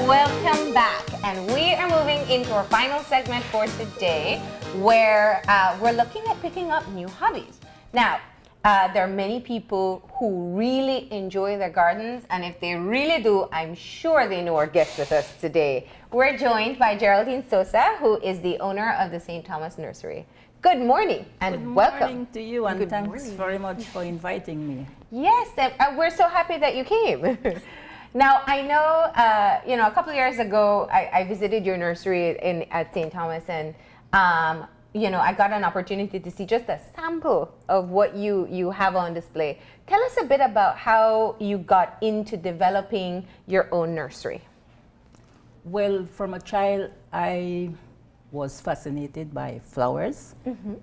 welcome back. And we are moving into our final segment for today, where we're looking at picking up new hobbies. Now, there are many people who really enjoy their gardens, and if they really do, I'm sure they know our guest with us today. We're joined by Geraldine Sosa, who is the owner of the St. Thomas Nursery. Good morning and welcome. Good morning to you, and thanks very much for inviting me. Yes, we're so happy that you came. Now, I know, a couple of years ago, I visited your nursery at St. Thomas, and I got an opportunity to see just a sample of what you have on display. Tell us a bit about how you got into developing your own nursery. Well, from a child, I was fascinated by flowers. Mm-hmm.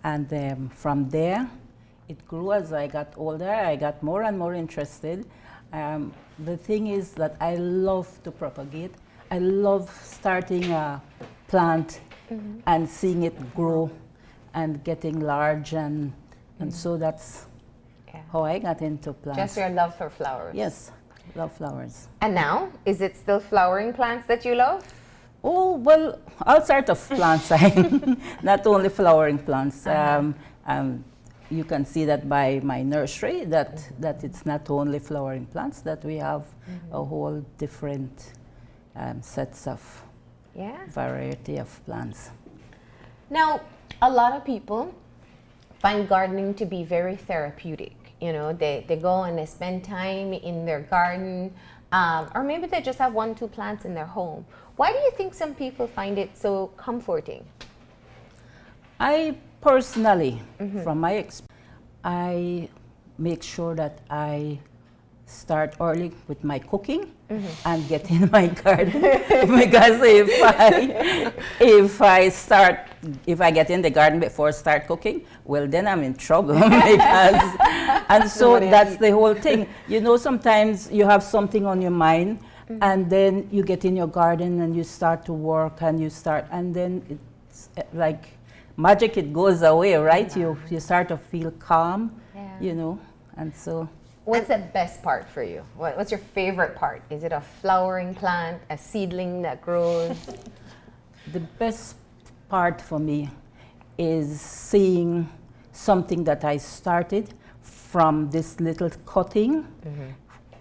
And from there, it grew as I got older. I got more and more interested. The thing is that I love to propagate. I love starting a plant mm-hmm. and seeing it grow and getting large, and so that's how I got into plants. Just your love for flowers. Yes, love flowers. And now, is it still flowering plants that you love? Oh, well, all sorts of plants, not only flowering plants. You can see that by my nursery, that it's not only flowering plants, that we have mm-hmm. a whole different sets of variety of plants. Now, a lot of people find gardening to be very therapeutic. You know, they go and they spend time in their garden, or maybe they just have 1-2 plants in their home. Why do you think some people find it so comforting? I personally, mm-hmm. from my experience, I make sure that I start early with my cooking mm-hmm. and get in my garden because if I get in the garden before I start cooking, well, then I'm in trouble because and so that's the whole thing. You know, sometimes you have something on your mind mm-hmm. and then you get in your garden and you start to work and then it's like magic, it goes away, right? You start to feel calm, and so. What's the best part for you? What's your favorite part? Is it a flowering plant, a seedling that grows? The best part for me is seeing something that I started from this little cutting,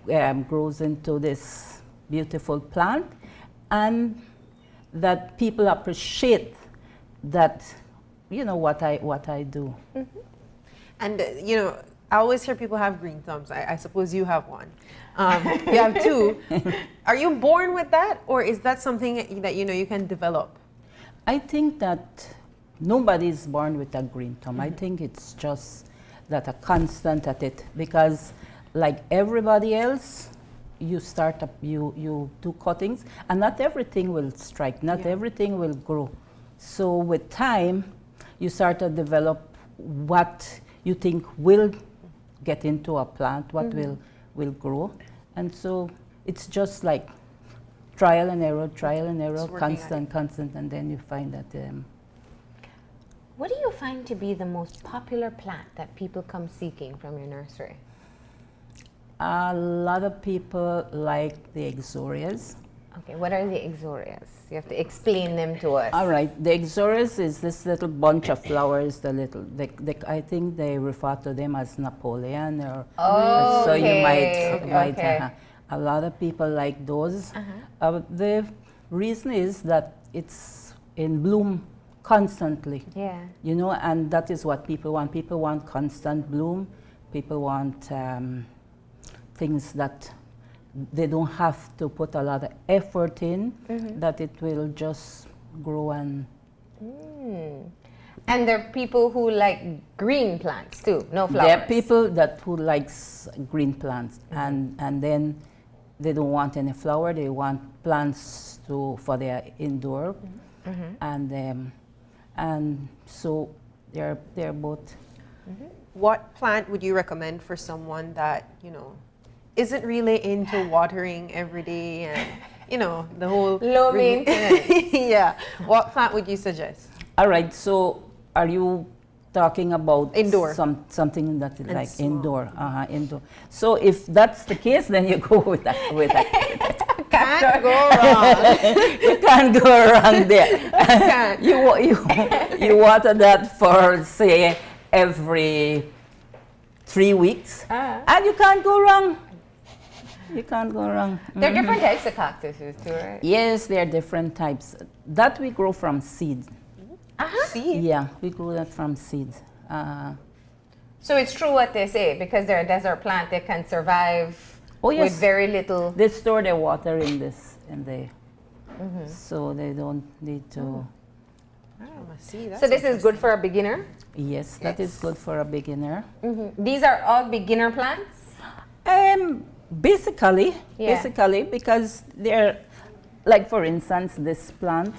mm-hmm. Grows into this beautiful plant, and that people appreciate that. You know what I do. Mm-hmm. And I always hear people have green thumbs. I suppose you have one. You have 2. Are you born with that, or is that something that you can develop? I think that nobody is born with a green thumb. Mm-hmm. I think it's just that a constant at it, because like everybody else, you start up, you do cuttings, and not everything will strike, not everything will grow. So with time, you start to develop what you think will get into a plant, what mm-hmm. will grow. And so it's just like trial and error, constant, and then you find that. What do you find to be the most popular plant that people come seeking from your nursery? A lot of people like the Ixorias. Okay, what are the Ixorias? You have to explain them to us. All right, the Ixorias is this little bunch of flowers. I think they refer to them as Napoleon, or so you might. A lot of people like those. Uh-huh. The reason is that it's in bloom constantly. Yeah. And that is what people want. People want constant bloom. People want things that they don't have to put a lot of effort in, mm-hmm. that it will just grow and. And there are people who like green plants too, no flowers. There are people who likes green plants, mm-hmm. and then they don't want any flower. They want plants for their indoor, mm-hmm. And so they're both. Mm-hmm. What plant would you recommend for someone that isn't really into watering every day and the whole low maintenance? Yeah. What plant would you suggest? All right. So are you talking about indoor? Something that is and like small. Indoor. Indoor. So if that's the case, then you go with that. Can't go wrong. You can't go wrong there. Can't. You water that for, say, every 3 weeks, and you can't go wrong. You can't go wrong. There are different types of cactuses too, right? Yes, there are different types. That we grow from seeds. Seed. Yeah, we grow that from seeds. So it's true what they say, because they're a desert plant, they can survive Oh, yes. with very little. They store their water in there, so they don't need to. See, that's So this is good for a beginner? Yes, that is good for a beginner. These are all beginner plants? Basically, Yeah. because they're, like for instance, this plant.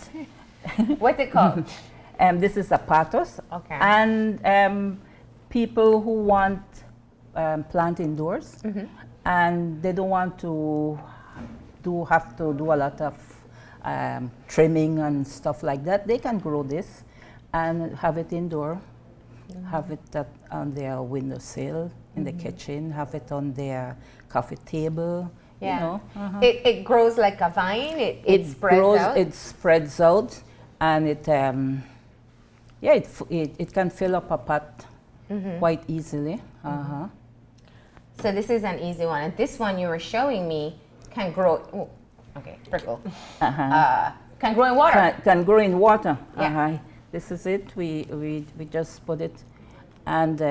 What's it called? This is a pothos. Okay. And people who want plant indoors, and they don't want to have to do a lot of trimming and stuff like that, they can grow this and have it indoor, have it on their windowsill in the kitchen, have it on their coffee table. Yeah. You know, It grows like a vine, it spreads grows, out? It spreads out, and it can fill up a pot quite easily. So this is an easy one. And this one you were showing me can grow, oh, okay, prickle. Can grow in water. Can grow in water. Yeah. This is it. We just put it, and So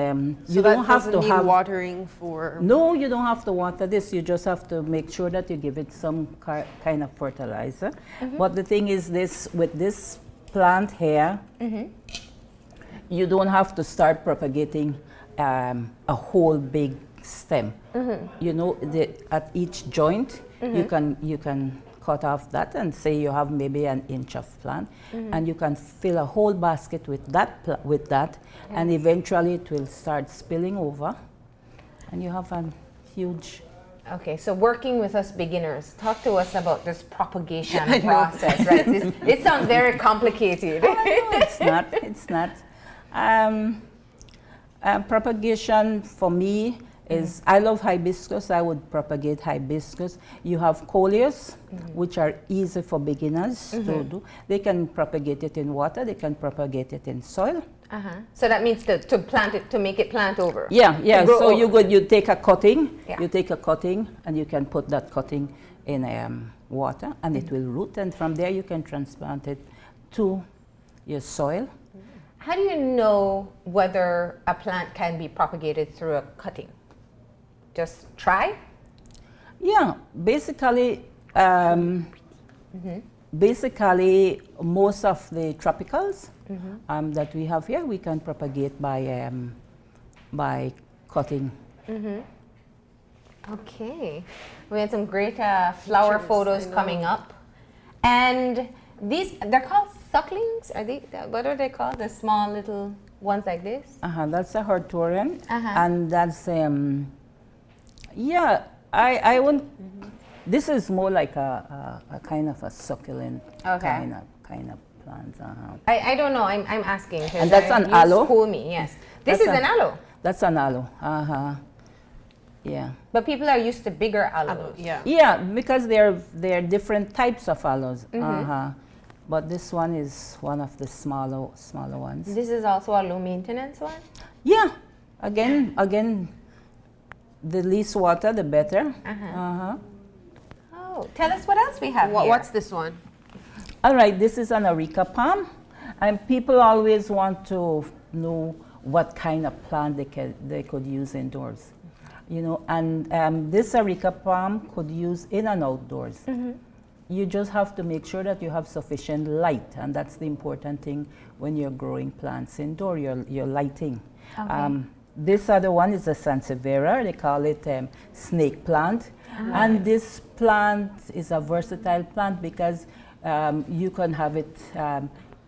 you that don't have doesn't to need have watering for. No, you don't have to water this. You just have to make sure that you give it some kind of fertilizer. But the thing is, with this plant here, you don't have to start propagating a whole big stem. You know, at each joint, you can cut off that and say you have maybe an inch of plant, and you can fill a whole basket with that, and eventually it will start spilling over, and you have a huge. Okay, so working with us beginners, talk to us about this propagation process, right? It sounds very complicated. No, it's not. It's not. Propagation for me is, I love hibiscus. I would propagate hibiscus. You have coleus, which are easy for beginners to do. They can propagate it in water. They can propagate it in soil. So that means to plant it, to make it plant over. Yeah. grow So over. you take a cutting. Yeah. You take a cutting, and you can put that cutting in water, and it will root. And from there, you can transplant it to your soil. How do you know whether a plant can be propagated through a cutting? Just try? Yeah, basically, most of the tropicals that we have here, we can propagate by cutting. Okay. We had some great flower photos coming up. And they're called sucklings? What are they called? The small little ones like this? That's a hortorian, and that's I won't. This is more like a kind of a succulent kind of plant. I don't know. I'm asking. And that's an aloe. School me, yes. This is an aloe. That's an aloe. Yeah. But people are used to bigger aloes. Yeah, because there are different types of aloes. But this one is one of the smaller ones. This is also a low maintenance one? Yeah. Again, the least water, the better. Oh, tell us what else we have here. What's this one? All right, this is an Areca Palm, and people always want to know what kind of plant they could use indoors, you know. And this Areca Palm could use in and outdoors. You just have to make sure that you have sufficient light, and that's the important thing when you're growing plants indoor. Your lighting. Okay. This other one is a sansevieria. They call it snake plant, and this plant is a versatile plant because you can have it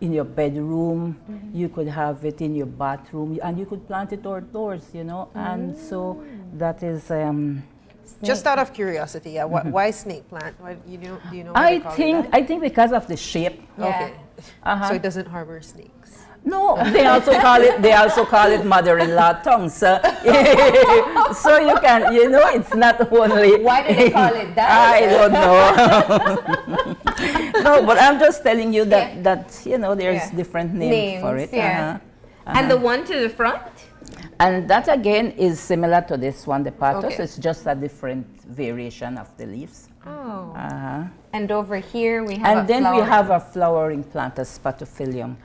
in your bedroom, you could have it in your bathroom, and you could plant it outdoors, you know. And so that is. Just out of curiosity, why snake plant? Do you know? Why they call it that? I think because of the shape. Okay. So it doesn't harbor snakes. No, they also call it mother-in-law tongue. So, so you can, you know, it's not only. Why do they call it that? I don't know. No, but I'm just telling you that you know, there's different names for it. Yeah. And the one to the front? And that again is similar to this one, the patos. Okay. It's just a different variation of the leaves. Oh. And over here we have and then we have a flowering plant, a spathiphyllum.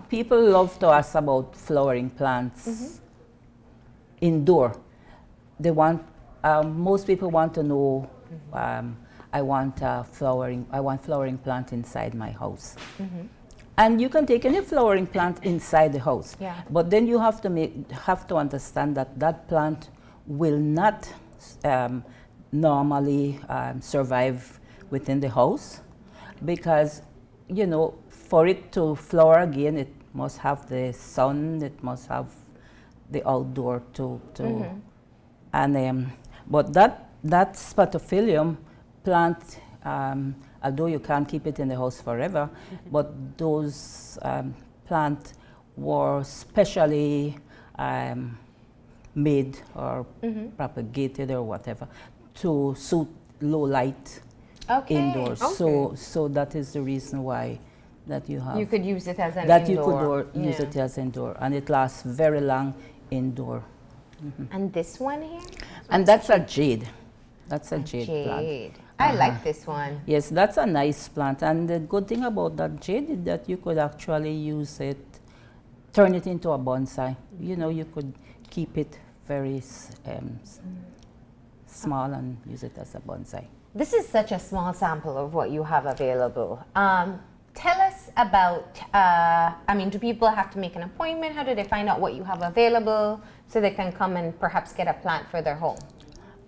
People love to ask about flowering plants indoor. They want, most people want to know, I want flowering plant inside my house. And you can take any flowering plant inside the house. Yeah. But then you have to understand that that plant will not normally survive within the house, because, you know, for it to flower again, it must have the sun, it must have the outdoor to and but that spathiphyllum plant, although you can't keep it in the house forever, but those plants were specially made or propagated or whatever to suit low light indoors. So that is the reason why that you have. You could use it as an that indoor. you could use it as indoor, and it lasts very long indoor. And this one here? And that's a jade. That's a jade plant. I like this one. Yes, that's a nice plant. And the good thing about that jade is that you could actually use it, turn it into a bonsai. You know, you could keep it very small and use it as a bonsai. This is such a small sample of what you have available. Tell us about, I mean, do people have to make an appointment? How do they find out what you have available so they can come and perhaps get a plant for their home?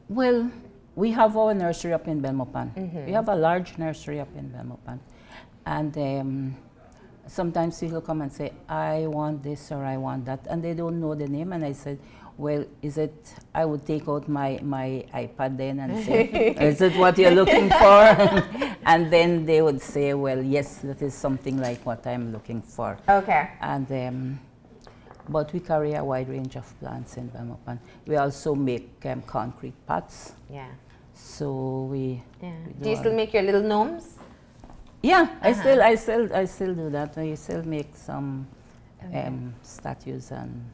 Well, we have our nursery up in Belmopan. We have a large nursery up in Belmopan. And sometimes people come and say, I want this or I want that, and they don't know the name. And I said, well, is it, I would take out my iPad then and say, is it what you're looking for? And then they would say, well, yes, that is something like what I'm looking for. Okay. And but we carry a wide range of plants in Belmopan. We also make concrete pots. Yeah. So we Do you still make your little gnomes? Yeah, I still do that. I still make some statues and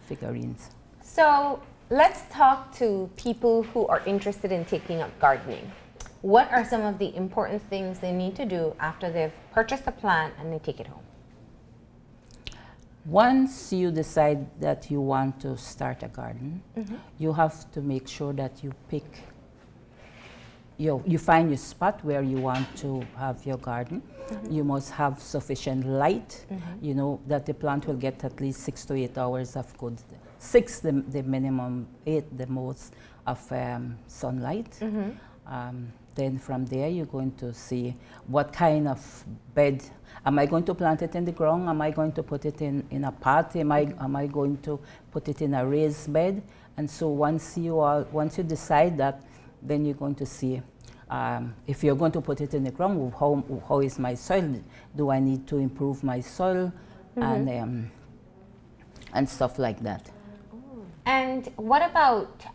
figurines. So let's talk to people who are interested in taking up gardening. What are some of the important things they need to do after they've purchased a plant and they take it home? Once you decide that you want to start a garden, you have to make sure that you pick, you find your spot where you want to have your garden. You must have sufficient light, you know, that the plant will get at least 6 to 8 hours of good, 6 the minimum, 8 the most of sunlight. Then from there you're going to see what kind of bed. Am I going to plant it in the ground? Am I going to put it in a pot? Am I going to put it in a raised bed? And so once you decide that, then you're going to see if you're going to put it in the ground, how is my soil? Do I need to improve my soil? And stuff like that. And what about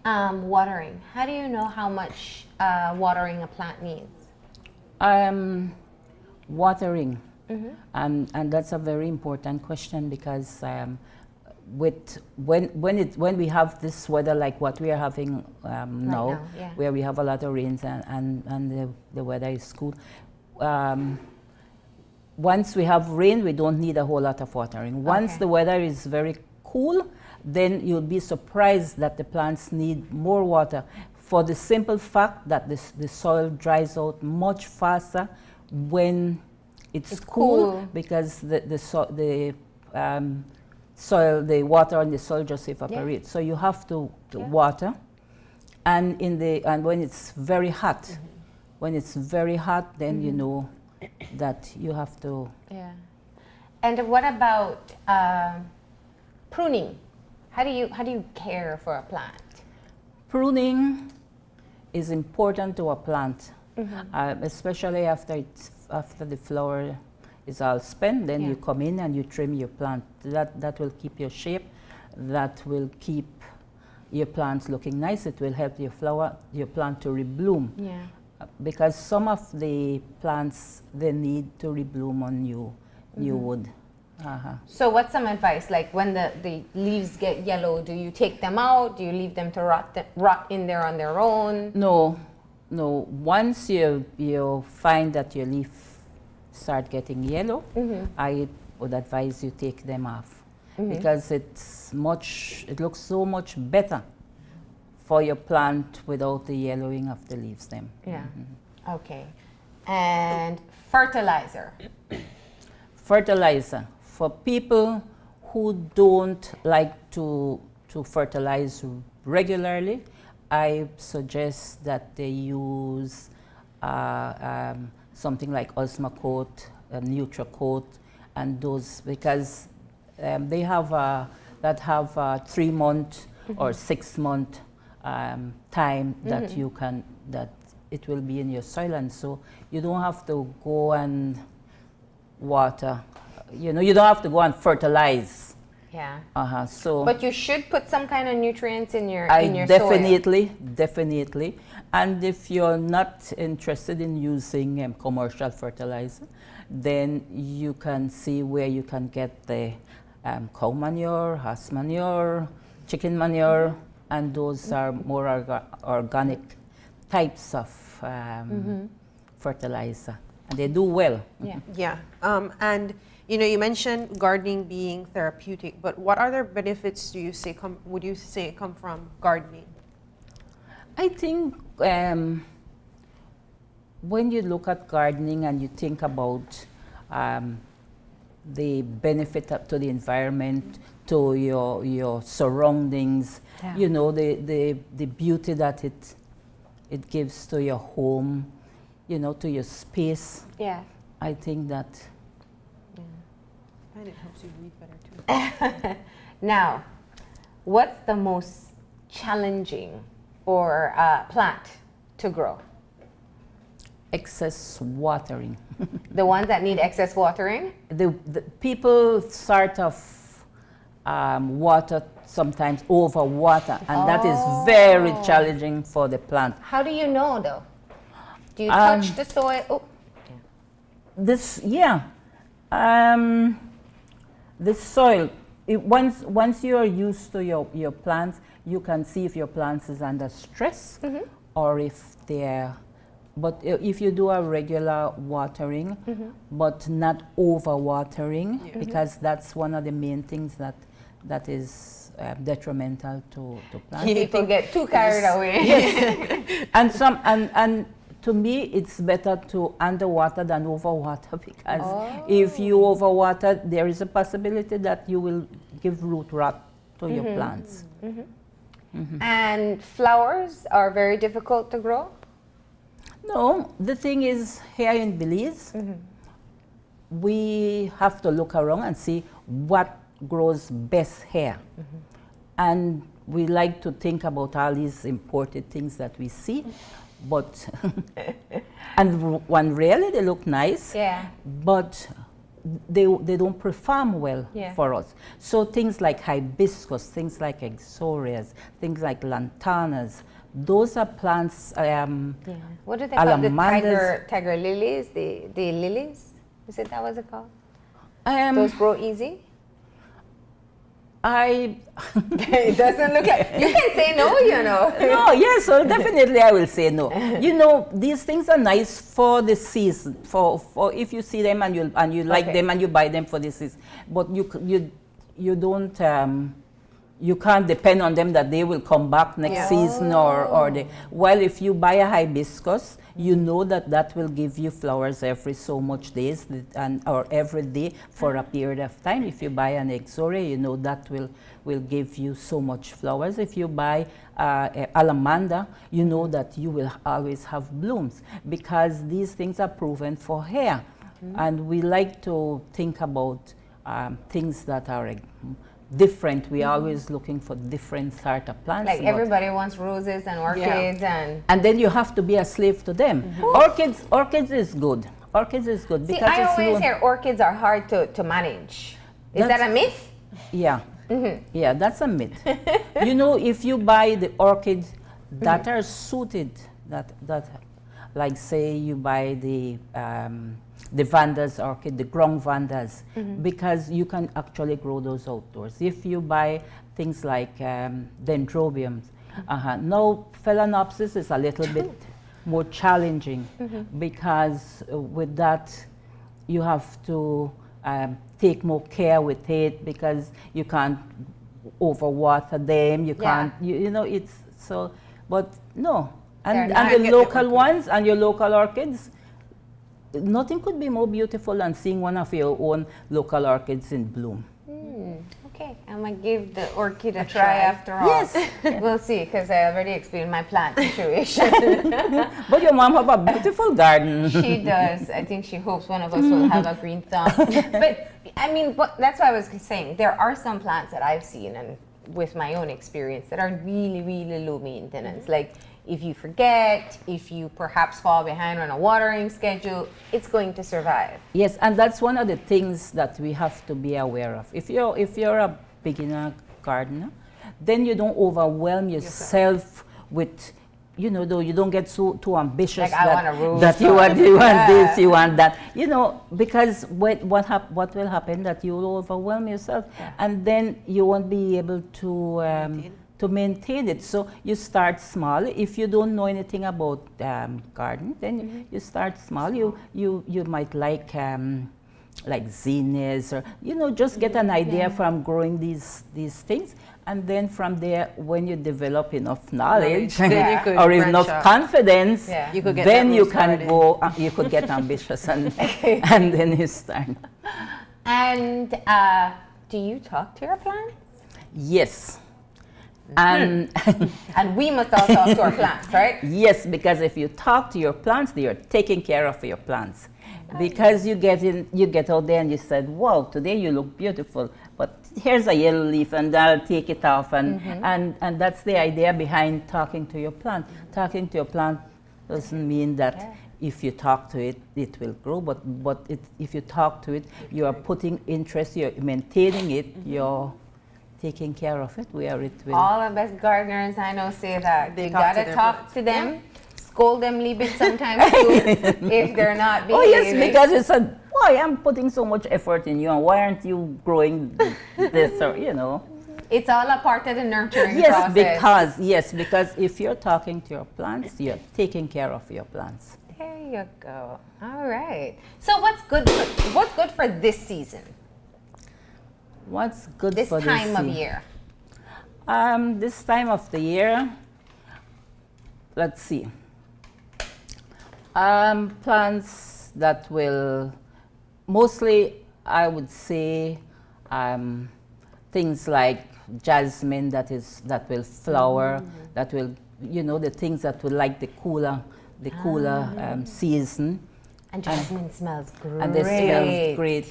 watering? How do you know how much watering a plant needs? Watering, and that's a very important question, because when we have this weather like what we are having now, where we have a lot of rains and the weather is cool. Once we have rain, we don't need a whole lot of watering. Once the weather is very cool, then you'll be surprised that the plants need more water, for the simple fact that the soil dries out much faster when it's cool, because the soil, the water in the soil just evaporates. So you have to water, and when it's very hot, then you know that you have to. Yeah. And what about pruning? How do you care for a plant? Pruning is important to a plant, especially after the flower is all spent, then Yeah. you come in and you trim your plant. That will keep your shape. That will keep your plants looking nice. It will help your plant to rebloom. Yeah. Because some of the plants, they need to rebloom on new wood. So what's some advice? Like when the leaves get yellow, do you take them out? Do you leave them to rot in there on their own? No. Once you find that your leaf start getting yellow, I would advise you take them off. Because it looks so much better for your plant without the yellowing of the leaves then. Yeah. Okay. And fertilizer. Fertilizer. For people who don't like to fertilize regularly, I suggest that they use something like Osmocote, NutriCoat, and those, because they have that have 3 month or 6 month time that you can, that it will be in your soil, and so you don't have to go and water. You don't have to go and fertilize. Yeah. So, but you should put some kind of nutrients in your definitely. And if you're not interested in using commercial fertilizer, then you can see where you can get the cow manure, horse manure, chicken manure, and those are more organic types of fertilizer, and they do well. Yeah. And you mentioned gardening being therapeutic, but what other benefits would you say come from gardening? I think when you look at gardening and you think about the benefit to the environment, to your surroundings, the beauty that it gives to your home, to your space. Yeah. I think that. And it helps you breathe better too. Now, what's the most challenging or plant to grow? Excess watering. The ones that need excess watering? The people sort of water, sometimes over water, and that is very challenging for the plant. How do you know though? Do you touch the soil? Oh. The soil, once you are used to your plants, you can see if your plants is under stress or if they're, but if you do a regular watering, but not over watering, because that's one of the main things that is detrimental to plants. People get too carried away. Yes. and to me, it's better to underwater than overwater, because if you overwater, there is a possibility that you will give root rot to your plants. And flowers are very difficult to grow? No, the thing is, here in Belize, we have to look around and see what grows best here. And we like to think about all these imported things that we see, but and one really they look nice, but they don't perform well for us. So things like hibiscus, things like exorias, things like lantanas, those are plants. What do they call the tiger lilies? The lilies? Is it that was it called? Those grow easy? It doesn't look like you can say no, No, yes, so definitely I will say no. These things are nice for the season, for if you see them and you like them and you buy them for the season. But you don't you can't depend on them that they will come back next season or they. Well, if you buy a hibiscus, you know that will give you flowers every so much days or every day for a period of time. If you buy an exoria, you know that will give you so much flowers. If you buy alamanda, you know that you will always have blooms, because these things are proven for hair. And we like to think about things that are different. We're always looking for different sort of plants. Like everybody wants roses and orchids and then you have to be a slave to them. Orchids is good. Orchids is good See, because I it's always low. hear orchids are hard to manage. Is That's- that a myth? Yeah. Yeah, that's a myth. You know, if you buy the orchids that are suited, that like say you buy the Vanda's orchid, the ground Vandas, because you can actually grow those outdoors. If you buy things like dendrobiums, now Phalaenopsis is a little bit more challenging because with that you have to take more care with it because you can't overwater them. You can't, you know, it's so. But no, and the local ones and your local orchids. Nothing could be more beautiful than seeing one of your own local orchids in bloom. Okay, I'm gonna give the orchid a try after all. Yes. We'll see, because I already explained my plant situation. But your mom have a beautiful garden. She does. I think she hopes one of us will have a green thumb. But I mean, that's why I was saying there are some plants that I've seen and with my own experience that are really, really low maintenance. Like if you forget, if you perhaps fall behind on a watering schedule, it's going to survive. Yes, and that's one of the things that we have to be aware of. If you're a beginner gardener, then you don't overwhelm yourself with, you know, though you don't get too ambitious Like I want a rose that you want this, you want that, you know, because what will happen that you will overwhelm yourself, and then you won't be able to maintain it. So you start small. If you don't know anything about garden, then you start small. You might like zinnias, or you know, just get an idea from growing these things, and then from there, when you develop enough knowledge then you could or branch enough out. confidence, You could get then that you rose can garden. go. You could get ambitious and and then you start. And do you talk to your plants? Yes. And And we must all talk to our plants, right? yes, because if you talk to your plants, you're taking care of your plants. Because you get out there and you said, "Wow, today you look beautiful, but here's a yellow leaf, and I'll take it off." And that's the idea behind talking to your plant. Talking to your plant doesn't mean that if you talk to it, it will grow. But if you talk to it, you are putting interest, you're maintaining it, you're taking care of it, where it will. All the best gardeners I know say that. They You talk to gotta their talk plants. to them, scold them a little bit sometimes too, if they're not Oh behaving. yes, because you said, "Why I'm putting so much effort in you, and why aren't you growing this?" Or you know. It's all a part of the nurturing process. Yes, because if you're talking to your plants, you're taking care of your plants. There you go. All right. So what's good for this season? What's good This for time of season? year? This time of the year, let's see. Plants that will, mostly I would say, things like jasmine that will flower, that will, you know, the things that will like the cooler season. And jasmine smells great. And they smell great.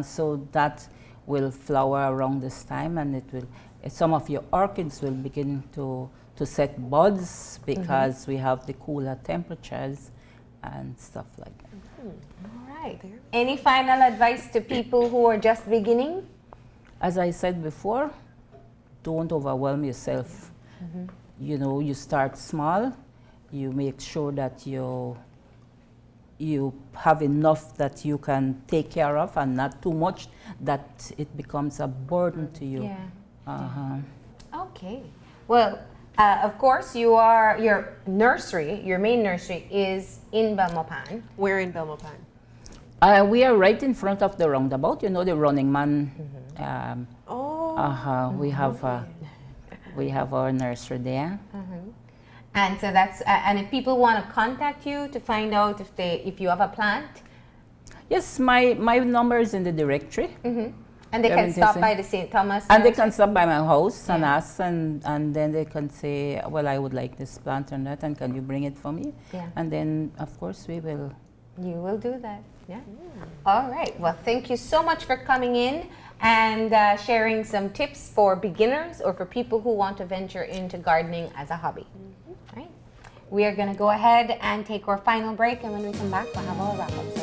So that will flower around this time, and it will. Some of your orchids will begin to set buds because we have the cooler temperatures and stuff like that. All right. Any final advice to people who are just beginning? As I said before, don't overwhelm yourself. You know, you start small. You make sure that you have enough that you can take care of, and not too much that it becomes a burden to you. Yeah. Okay. Well, of course, your main nursery is in Belmopan. We're in Belmopan. We are right in front of the roundabout. You know, the Running Man. We have our nursery there. And so that's and if people want to contact you to find out if you have a plant, Yes, my number is in the directory. and they can stop by the St. Thomas. And they nursery? can stop by my house and ask, and then they can say, well, I would like this plant or that, and can you bring it for me? Yeah. And then, of course, we will. You will do that. Yeah. All right. Well, thank you so much for coming in and sharing some tips for beginners or for people who want to venture into gardening as a hobby. Right. We are going to go ahead and take our final break, and when we come back, we'll have our wrap-up.